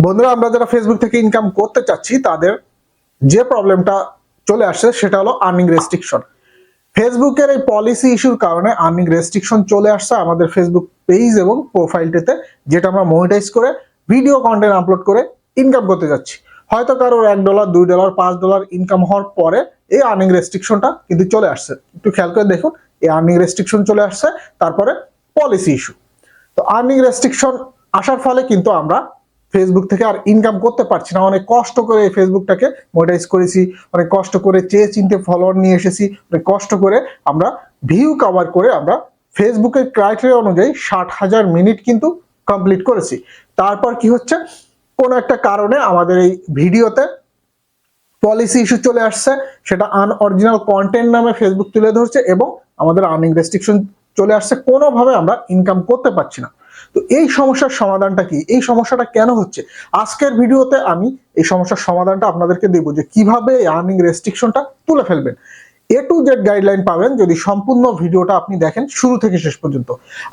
বন্ধুরা, আমরা যারা ফেসবুক থেকে ইনকাম করতে চাচ্ছি তাদের যে প্রবলেমটা চলে আসছে সেটা হলো আর্নিং রেস্ট্রিকশন। ফেসবুকের এই পলিসি ইস্যুর কারণে আর্নিং রেস্ট্রিকশন চলে আসছে আমাদের ফেসবুক পেজ এবং প্রোফাইলটিতে, যেটা আমরা মনিটাইজ করে ভিডিও কন্টেন্ট আপলোড করে ইনকাম করতে যাচ্ছি। হয়তো কারোর $1, $2, $5 ইনকাম হওয়ার পরে এই আর্নিং রেস্ট্রিকশনটা কিন্তু চলে আসছে। একটু খেয়াল করে দেখুন, এই আর্নিং রেস্ট্রিকশন চলে আসছে, তারপরে পলিসি ইস্যু। তো আর্নিং রেস্ট্রিকশন আসার ফলে কিন্তু আমরা ফেসবুক থেকে আর ইনকাম করতে পারছি না। অনেক কষ্ট করে ফেসবুকটাকে মনিটাইজ করেছি, অনেক কষ্ট করে চেয়ে চিনতে ফলোয়ার নিয়ে এসেছি, অনেক কষ্ট করে আমরা ভিউ কভার করে আমরা ফেসবুকের ক্রাইটেরিয়া অনুযায়ী 60,000 মিনিট কিন্তু কমপ্লিট করেছি। তারপর কি হচ্ছে, কোনো একটা কারণে আমাদের এই ভিডিওতে পলিসি ইস্যু চলে আসছে, সেটা আনঅরিজিনাল কন্টেন্ট নামে ফেসবুক তুলে ধরছে এবং আমাদের আর্নিং রেস্ট্রিকশন চলে আসছে, কোনোভাবে আমরা ইনকাম করতে পারছি না। তো এই সমস্যার সমাধানটা কি, এই সমস্যাটা কেন হচ্ছে, আজকের ভিডিওতে আমি এই সমস্যার সমাধানটা আপনাদেরকে দেব, যে কিভাবে আর্নিং রেস্ট্রিকশনটা তুলে ফেলবেন। A to Z গাইডলাইন পাবেন যদি সম্পূর্ণ ভিডিওটা আপনি দেখেন শুরু থেকে শেষ পর্যন্ত।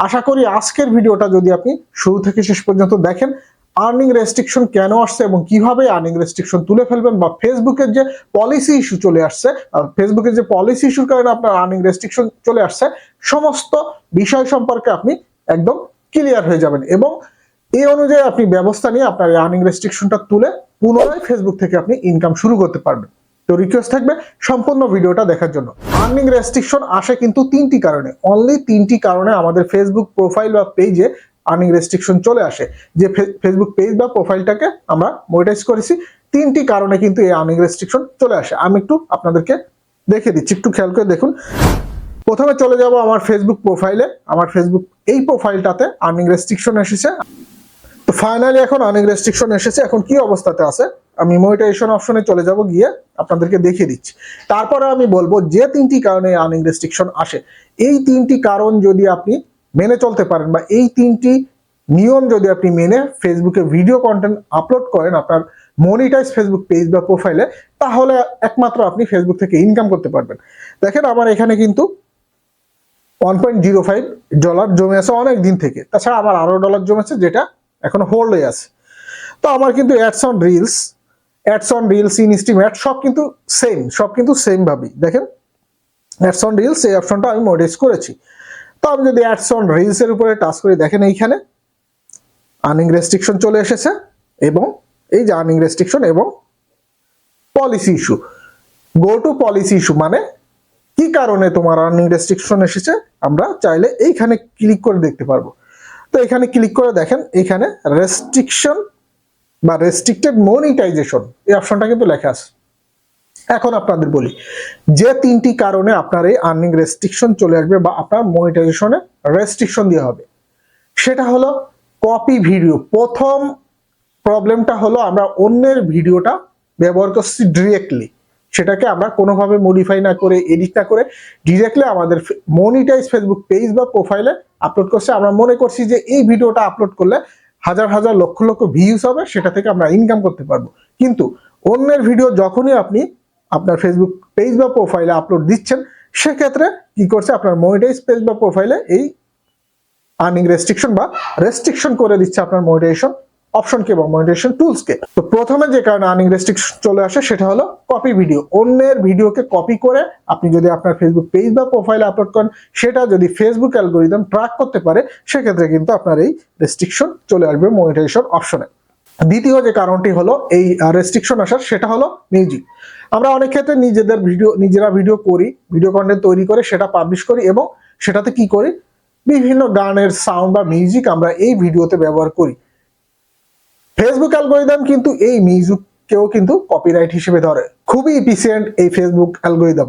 আশা করি আজকের ভিডিওটা যদি আপনি শুরু থেকে শেষ পর্যন্ত দেখেন, আর্নিং রেস্ট্রিকশন কেন আসছে এবং কিভাবে আর্নিং রেস্ট্রিকশন তুলে ফেলবেন, বা ফেসবুকের যে পলিসি ইস্যু চলে আসছে, ফেসবুকের যে পলিসি ইস্যুর কারণে আপনার আর্নিং রেস্ট্রিকশন চলে আসছে, সমস্ত বিষয় সম্পর্কে আপনি একদম ক্লিয়ার হয়ে যাবেন এবং এই অনুযায়ী আপনি ব্যবস্থা নিয়ে আপনার আর্নিং রেস্ট্রিকশনটা তুলে পুনরায় ফেসবুক থেকে আপনি ইনকাম শুরু করতে পারবেন। তো রিকোয়েস্ট থাকবে সম্পূর্ণ ভিডিওটা দেখার জন্য। আর্নিং রেস্ট্রিকশন আসে কিন্তু তিনটি কারণে, অনলি তিনটি কারণে আমাদের ফেসবুক প্রোফাইল বা পেজে আর্নিং রেস্ট্রিকশন চলে আসে। যে ফেসবুক পেজ বা প্রোফাইলটাকে আমরা মনিটাইজ করেছি, তিনটি কারণে কিন্তু এই আর্নিং রেস্ট্রিকশন চলে আসে। আমি একটু আপনাদেরকে দেখে দিচ্ছি, একটু খেয়াল করে দেখুন। প্রথমে চলে যাব আমার ফেসবুক প্রোফাইলে। আমার ফেসবুক এই প্রোফাইলটাতে আর্নিং রেস্ট্রিকশন এসেছে। তো ফাইনালি এখন আর্নিং রেস্ট্রিকশন এসেছে। এখন কি অবস্থাতে আছে, আমি মনিটাইজেশন অপশনে চলে যাব, গিয়ে আপনাদেরকে দেখিয়ে দিচ্ছি। তারপরে আমি বলবো যে তিনটি কারণে আর্নিং রেস্ট্রিকশন আসে, এই তিনটি কারণ যদি আপনি মেনে চলতে পারেন, বা এই তিনটি নিয়ম যদি আপনি মেনে ফেসবুকে ভিডিও কন্টেন্ট আপলোড করেন আপনার মনিটাইজ ফেসবুক পেজ বা প্রোফাইলে, তাহলে একমাত্র আপনি ফেসবুক থেকে ইনকাম করতে পারবেন। দেখেন, আমার এখানে কিন্তু $1.05 জমে আছে অনেক দিন থেকে। তাছাড়া আমার আরো ডলার জমেছে, যেটা এখন হোল্ড হয়ে আছে। তো আমার কিন্তু ads on reels, instream add সব কিন্তু সেম ভাবেই দেখেন, অ্যাডস অন রিলস এই অপশনটা আমি মডিফাই করেছি। তো আমি যদি অ্যাডস অন রিলস এর উপরে টাচ করি, দেখেন এইখানে আর্নিং রেস্ট্রিকশন চলে এসেছে এবং এই যে আর্নিং রেস্ট্রিকশন এবং policy issue. Go to policy issue মানে কি কারণে তোমার আর্নিং রেস্ট্রিকশন এসেছে, আমরা চাইলে এইখানে ক্লিক করে দেখতে পারবো। তো এখানে ক্লিক করে দেখেন, এখানে রেস্ট্রিকশন বা রেস্ট্রিক্টেড মনিটাইজেশন এই অপশনটা কিন্তু লেখা আছে। এখন আপনাদের বলি যে তিনটি কারণে আপনার এই আর্নিং রেস্ট্রিকশন চলে আসবে বা আপনার মনিটাইজেশনে রেস্ট্রিকশন দেওয়া হবে, সেটা হলো কপি ভিডিও। প্রথম প্রবলেমটা হলো আমরা অন্যের ভিডিওটা ব্যবহার করছি ডিরেক্টলি, সেটাকে আমরা কোনোভাবে মডিফাই না করে, এডিট না করে ডিরেক্টলি আমাদের মনিটাইজ ফেসবুক পেজ বা প্রোফাইলে আপলোড করছে। আমরা মনে করছি যে এই ভিডিওটা আপলোড করলে হাজার হাজার লক্ষ লক্ষ ভিউজ হবে, সেটা থেকে আমরা ইনকাম করতে পারবো। কিন্তু অন্যের ভিডিও যখনই আপনি আপনার ফেসবুক পেজ বা প্রোফাইলে আপলোড দিচ্ছেন, সেক্ষেত্রে কি করছে, আপনার মনিটাইজ পেজ বা প্রোফাইলে এই আর্নিং রেস্ট্রিকশন করে দিচ্ছে আপনার মনিটাইজেশন অপশনকে এবং মনিটাইজেশন টুলসকে। তো প্রথমে যে কারণে আর্নিং রেস্ট্রিকশন চলে আসে সেটা হলো কপি ভিডিও। অন্যের ভিডিওকে কপি করে আপনি যদি আপনার ফেসবুক পেজ বা প্রোফাইলে আপলোড করেন, সেটা যদি ফেসবুক অ্যালগরিদম ট্র্যাক করতে পারে, সেক্ষেত্রে কিন্তু আপনার এই রেস্ট্রিকশন চলে আসবে মনিটাইজেশন অপশনে। দ্বিতীয় যে কারণটি হলো এই রেস্ট্রিকশন আসার, সেটা হলো মিউজিক। আমরা অনেক ক্ষেত্রে নিজেরা ভিডিও করি, ভিডিও কন্টেন্ট তৈরি করে সেটা পাবলিশ করি এবং সেটাতে কি করি, বিভিন্ন গানের সাউন্ড বা মিউজিক আমরা এই ভিডিওতে ব্যবহার করি। ফেসবুক অ্যালগরিদম কিন্তু এই মিউজিককেও কিন্তু কপিরাইট হিসেবে ধরে। খুবই এফিসিয়েন্ট এই ফেসবুক অ্যালগরিদম।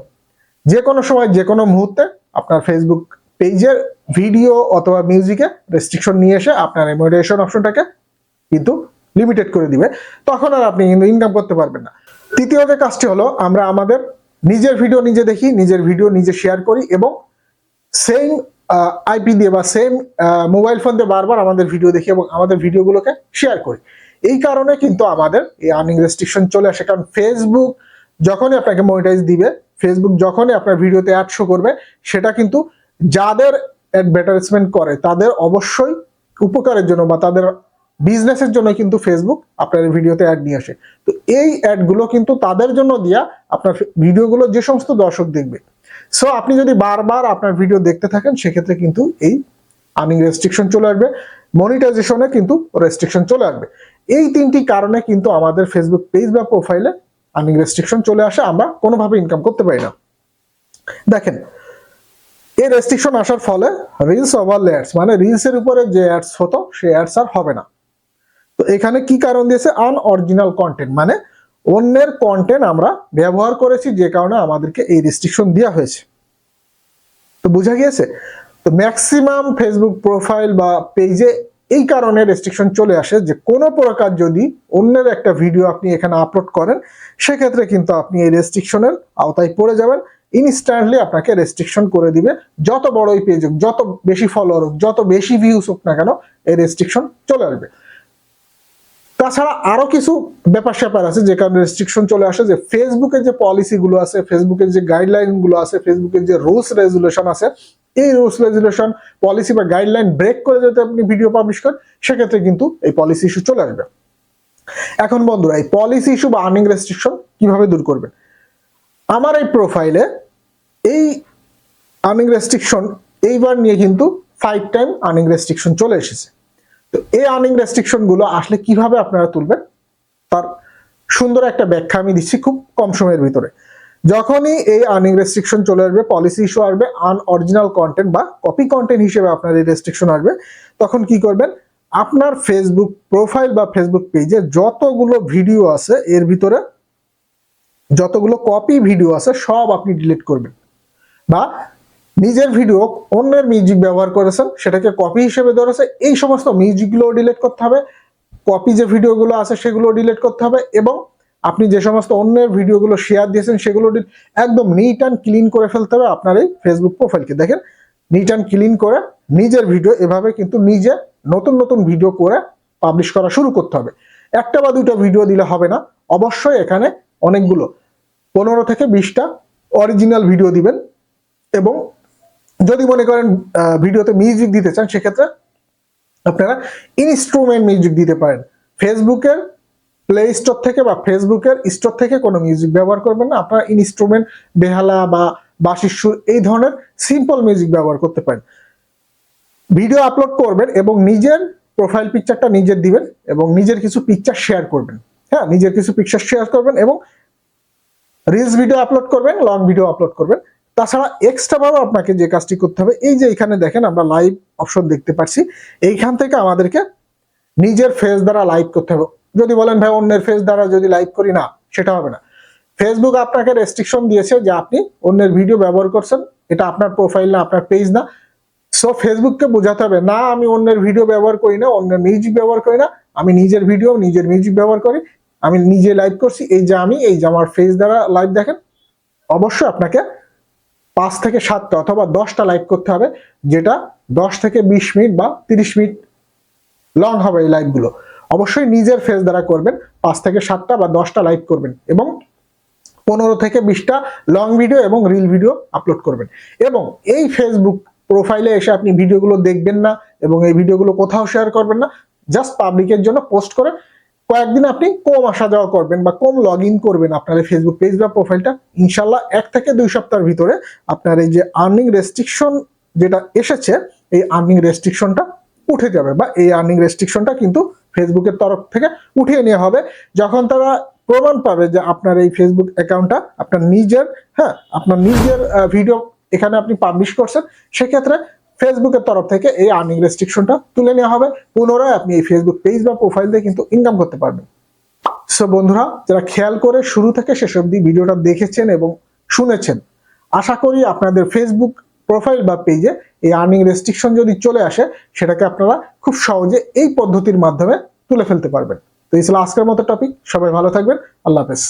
যে কোনো সময় যে কোনো মুহূর্তে আপনার ফেসবুক পেজের ভিডিও অথবা মিউজিকে রেস্ট্রিকশন নিয়ে এসে আপনার মনিটাইজেশন অপশনটাকে কিন্তু লিমিটেড করে দিবে, তখন আর আপনি কিন্তু ইনকাম করতে পারবেন না। তৃতীয় যে কাজটি হলো, আমরা আমাদের নিজের ভিডিও নিজে দেখি, নিজের ভিডিও নিজে শেয়ার করি এবং সেম আইপি দিয়ে বা সেম মোবাইল ফোন দিয়ে বারবার আমাদের ভিডিও দেখি এবং আমাদের ভিডিওগুলোকে শেয়ার করি। এই কারণে কিন্তু আমাদের এই আর্নিং রেস্ট্রিকশন চলে আসে। কারণ ফেসবুক যখনই আপনাকে মনিটাইজ দিবে, ফেসবুক যখনই আপনার ভিডিওতে অ্যাড শো করবে, সেটা কিন্তু যাদের অ্যাডভার্টাইজমেন্ট করে তাদের অবশ্যই উপকারের জন্য বা তাদের বিজনেসের জন্য কিন্তু ফেসবুক আপনার ভিডিওতে অ্যাড নিয়ে আসে। তো এই অ্যাডগুলো কিন্তু তাদের জন্য দিয়া আপনার ভিডিওগুলো যে সমস্ত দর্শক দেখবে। সো আপনি যদি বারবার আপনার ভিডিও দেখতে থাকেন সেক্ষেত্রে কিন্তু এই আর্নিং রেস্ট্রিকশন চলে আসবে, মনিটাইজেশনে কিন্তু রেস্ট্রিকশন চলে আসবে। এই তিনটি কারণে কিন্তু আমাদের ফেসবুক পেজ বা প্রোফাইলে আর্নিং রেস্ট্রিকশন চলে আসে, আমরা কোনোভাবে ইনকাম করতে পারি না। দেখেন, এই রেস্ট্রিকশন আসার ফলে রিলস ওভারলে অ্যাডস, মানে রিলসের উপরে যে অ্যাডস হতো সেই অ্যাডস আর হবে না। তো এখানে কি কারণ দিয়েছে? আনঅরিজিনাল কন্টেন্ট, মানে অন্যের কন্টেন্ট আমরা ব্যবহার করেছি, যে কারণে আমাদেরকে এই রেস্ট্রিকশন দেওয়া হয়েছে। তো বোঝা গিয়েছে? তো ম্যাক্সিমাম ফেসবুক প্রোফাইল বা পেজে এই কারণে রেস্ট্রিকশন চলে আসে যে কোনো প্রকার যদি অন্যের একটা ভিডিও আপনি এখানে আপলোড করেন সেক্ষেত্রে কিন্তু আপনি এই রেস্ট্রিকশনের আওতায় পড়ে যাবেন। ইনস্ট্যান্টলি আপনাকে রেস্ট্রিকশন করে দিবে, যত বড়ই পেজ হোক, যত বেশি ফলোয়ার হোক, যত বেশি ভিউজ হোক না কেন, এই রেস্ট্রিকশন চলে আসবে। তাছাড়া আরো কিছু ব্যাপার স্যাপার আছে যে কারণে রেস্ট্রিকশন চলে আসে, যে ফেসবুকের যে পলিসিগুলো আছে, ফেসবুকের যে গাইডলাইন গুলো আছে, ফেসবুকের যে রুলস রেজুলেশন আছে, এই রুলস রেজুলেশন, পলিসি বা গাইডলাইন ব্রেক করে যদি আপনি ভিডিও পাবলিশ করেন সেক্ষেত্রে কিন্তু এই পলিসি ইস্যু চলে আসবে। এখন বন্ধুরা, এই পলিসি ইস্যু বা আর্নিং রেস্ট্রিকশন কিভাবে দূর করবেন? আমার এই প্রোফাইলে এই আর্নিং রেস্ট্রিকশন এইবার নিয়ে কিন্তু 5 টাইম আর্নিং রেস্ট্রিকশন চলে এসেছে। তো এই আর্নিং রেস্ট্রিকশন গুলো আসলে কিভাবে আপনারা তুলবেন তার সুন্দর একটা ব্যাখ্যা আমি দিচ্ছি খুব কম সময়ের ভিতরে। যখনই এই আর্নিং রেস্ট্রিকশন চলে আসবে, পলিসি ইস্যু আসবে, আনঅরিজিনাল কন্টেন্ট বা কপি কন্টেন্ট হিসেবে আপনার এই রেস্ট্রিকশন আসবে, তখন কি করবেন? আপনার ফেসবুক প্রোফাইল বা ফেসবুক পেজে যতগুলো ভিডিও আছে এর ভিতরে যতগুলো কপি ভিডিও আছে সব আপনি ডিলিট করবেন, বা নিজের ভিডিও অন্যের মিউজিক ব্যবহার করেছেন সেটাকে কপি হিসেবে ধরেছে, এই সমস্ত মিউজিকগুলো ডিলিট করতে হবে, কপি যে ভিডিওগুলো আছে সেগুলো ডিলিট করতে হবে, এবং আপনি যে সমস্ত অন্যের ভিডিওগুলো শেয়ার দিয়েছেন সেগুলো একদম নিট অ্যান্ড ক্লিন করে ফেলতে হবে আপনার এই ফেসবুক প্রোফাইলকে। দেখেন, নিট অ্যান্ড ক্লিন করে নিজের ভিডিও এভাবে কিন্তু নিজে নতুন নতুন ভিডিও করে পাবলিশ করা শুরু করতে হবে। একটা বা দুটো ভিডিও দিলে হবে না, অবশ্যই এখানে অনেকগুলো 15 থেকে 20টা অরিজিনাল ভিডিও দিবেন। এবং যদি মনে করেন ভিডিওতে মিউজিক দিতে চান সেক্ষেত্রে আপনারা ইনস্ট্রুমেন্ট মিউজিক দিতে পারেন। ফেসবুকের প্লে স্টোর থেকে বা ফেসবুকের স্টোর থেকে কোনো মিউজিক ব্যবহার করবেন না, আপনারা ইনস্ট্রুমেন্ট, বেহালা বা বাঁশির সুর, এই ধরনের সিম্পল মিউজিক ব্যবহার করতে পারেন। ভিডিও আপলোড করবেন এবং নিজের প্রোফাইল পিকচারটা নিজের দিবেন এবং নিজের কিছু পিকচার শেয়ার করবেন। হ্যাঁ, নিজের কিছু পিকচার শেয়ার করবেন এবং রিলস ভিডিও আপলোড করবেন, লং ভিডিও আপলোড করবেন। তাছাড়া এক্সট্রা ভাবে আপনাকে যে কাজটি করতে হবে, এই যে এখানে দেখেন আমরা লাইভ অপশন দেখতে পাচ্ছি, এইখান থেকে আমাদেরকে নিজের ফেস দ্বারা লাইভ করতে হবে। যদি বলেন ভাই অন্যের ফেস দ্বারা যদি লাইভ করি, না, সেটা হবে না। ফেসবুক আপনাকে রেস্ট্রিকশন দিয়েছে যে আপনি অন্যের ভিডিও ব্যবহার করছেন, এটা আপনার প্রোফাইল না, আপনার পেজ না। সো ফেসবুককে বোঝাতে হবে, না আমি অন্যের ভিডিও ব্যবহার করি না, অন্যের মিউজিক ব্যবহার করি না, আমি নিজের ভিডিও নিজের মিউজিক ব্যবহার করি, আমি নিজে লাইভ করছি, এই যে আমি এই যে আমার ফেস দ্বারা লাইভ দেখেন। অবশ্যই আপনাকে 5 থেকে 7টা অথবা 10টা লাইভ করতে হবে, যেটা 10 থেকে 20 মিনিট বা 30 মিনিট লং হবে এই লাইভগুলো। অবশ্যই নিজের ফেস দ্বারা করবেন, 5 থেকে 7টা বা 10টা লাইভ করবেন এবং 15 থেকে 20টা লং ভিডিও এবং রিল ভিডিও আপলোড করবেন। এবং এই ফেসবুক প্রোফাইলে এসে আপনি ভিডিওগুলো দেখবেন না এবং এই ভিডিওগুলো কোথাও শেয়ার করবেন না, জাস্ট পাবলিকের জন্য পোস্ট করে কয়েকদিন আপনি কম আসা যাওয়া করবেন বা কম লগ ইন করবেন আপনার এই ফেসবুক পেজ বা প্রোফাইলটা। ইনশাল্লাহ 1 থেকে 2 সপ্তাহের ভিতরে আপনার এই যে আর্নিং রেস্ট্রিকশন যেটা এসেছে, এই আর্নিং রেস্ট্রিকশনটা উঠে যাবে, বা এই আর্নিং রেস্ট্রিকশনটা কিন্তু ফেসবুকের তরফ থেকে উঠিয়ে নেওয়া হবে যখন তারা প্রমাণ পাবে যে আপনার এই ফেসবুক অ্যাকাউন্টটা আপনার নিজের, হ্যাঁ, আপনার নিজের ভিডিও এখানে আপনি পাবলিশ করছেন। সেক্ষেত্রে ফেসবুকের তরফ থেকে এই আর্নিং রেস্ট্রিকশনটা তুলে নেওয়া হবে, পুনরায় আপনি এই ফেসবুক পেজ বা প্রোফাইল দিয়ে কিন্তু ইনকাম করতে পারবেন। সো বন্ধুরা, যারা খেয়াল করে শুরু থেকে শেষ অবধি ভিডিওটা দেখেছেন এবং শুনেছেন, আশা করি আপনাদের ফেসবুক প্রোফাইল বা পেজে এই আর্নিং রেস্ট্রিকশন যদি চলে আসে সেটাকে আপনারা খুব সহজে এই পদ্ধতির মাধ্যমে তুলে ফেলতে পারবেন। তো এই ছিল আজকের মতো টপিক। সবাই ভালো থাকবেন। আল্লাহ হাফেজ।